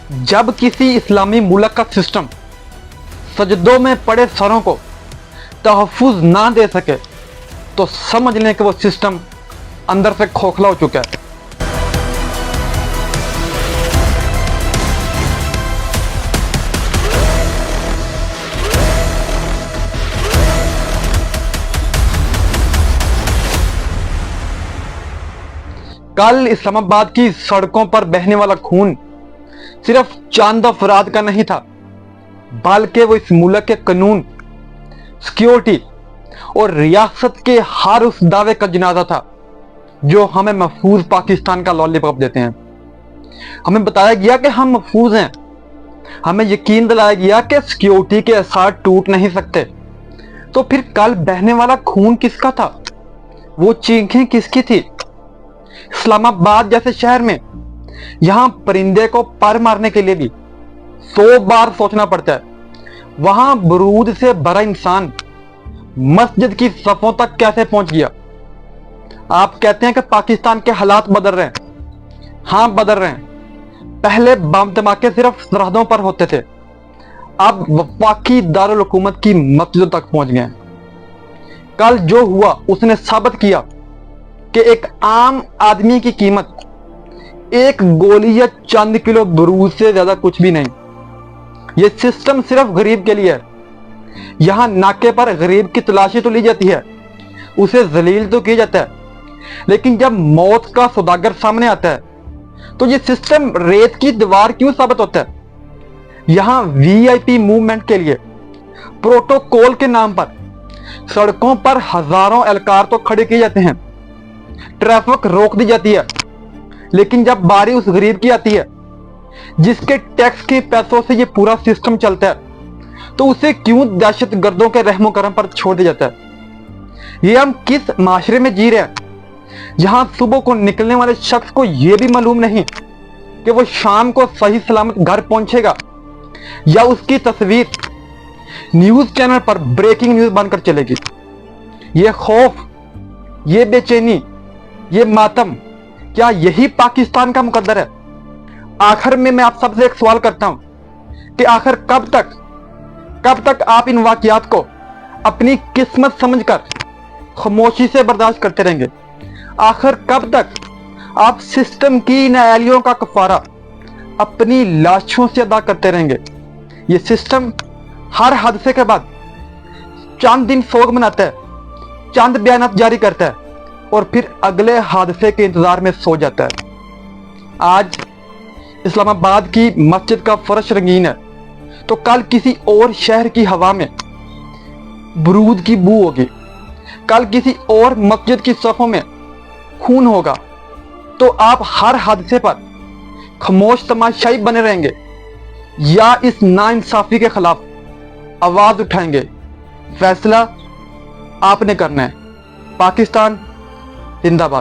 जब किसी इस्लामी मुल्क का सिस्टम सजदों में पड़े सरों को तहफ़्फ़ुज़ ना दे सके तो समझ लें कि वो सिस्टम अंदर से खोखला हो चुका है। कल इस्लामाबाद की सड़कों पर बहने वाला खून सिर्फ चंद अफराद का नहीं था, बल्कि वो इस मुल्क के कानून, सिक्योरिटी और रियासत के हर उस दावे का जनाजा था जो हमें महफूज पाकिस्तान का लॉलीपॉप देते हैं। हमें बताया गया कि हम महफूज हैं, हमें यकीन दिलाया गया कि सिक्योरिटी के असर टूट नहीं सकते। तो फिर कल बहने वाला खून किसका था? वो चीखें किसकी थी? इस्लामाबाद जैसे शहर में यहां परिंदे को पर मारने के लिए भी 100 बार सोचना पड़ता है। वहां बरूद से भरा इंसान मस्जिद की सफों तक कैसे पहुंच गया? आप कहते हैं कि पाकिस्तान के हालात बदल रहे हैं। हां, बदल रहे हैं। पहले बम धमाके सिर्फ सरहदों पर होते थे, अब वफाकी दारुल हुकूमत की मस्जिदों तक पहुंच गए। कल जो हुआ उसने साबित किया कि एक आम आदमी की कीमत एक गोली या चंद किलो बरूद से ज्यादा कुछ भी नहीं। यह सिस्टम सिर्फ गरीब के लिए है। यहां नाके पर गरीब की तलाशी तो ली जाती है, उसे जलील तो किया जाता है, लेकिन जब मौत का सौदागर सामने आता है तो यह सिस्टम रेत की दीवार क्यों साबित होता है? यहां वीआईपी मूवमेंट के लिए प्रोटोकॉल के नाम पर सड़कों पर हजारों एहलकार तो खड़े किए जाते हैं, ट्रैफिक रोक दी जाती है, लेकिन जब बारी उस गरीब की आती है जिसके टैक्स के पैसों से ये पूरा सिस्टम चलता है, तो उसे क्यों दहशत गर्दों के रहमो करम पर छोड़ दिया जाता है? ये हम किस माशरे में जी रहे हैं जहां सुबह को निकलने वाले शख्स को यह भी मालूम नहीं कि वो शाम को सही सलामत घर पहुंचेगा, या उसकी तस्वीर न्यूज चैनल पर ब्रेकिंग न्यूज बनकर चलेगी। ये खौफ, ये बेचैनी, ये मातम, क्या यही पाकिस्तान का मुकद्दर है? आखिर में मैं आप सबसे एक सवाल करता हूं कि आखिर कब तक आप इन वाकयात को अपनी किस्मत समझकर खामोशी से बर्दाश्त करते रहेंगे? आखिर कब तक आप सिस्टम की नाअहलियों का कफारा अपनी लाशों से अदा करते रहेंगे? ये सिस्टम हर हादसे के बाद चंद दिन सोग मनाता है, चंद बयान जारी करता है और फिर अगले हादसे के इंतजार में सो जाता है। आज इस्लामाबाद की मस्जिद का फर्श रंगीन है तो कल किसी और शहर की हवा में बरूद की बू होगी, कल किसी और मस्जिद की सफों में खून होगा। तो आप हर हादसे पर खामोश तमाशाई बने रहेंगे या इस नाइंसाफी के खिलाफ आवाज उठाएंगे? फैसला आपने करना है। पाकिस्तान जिंदाबाद।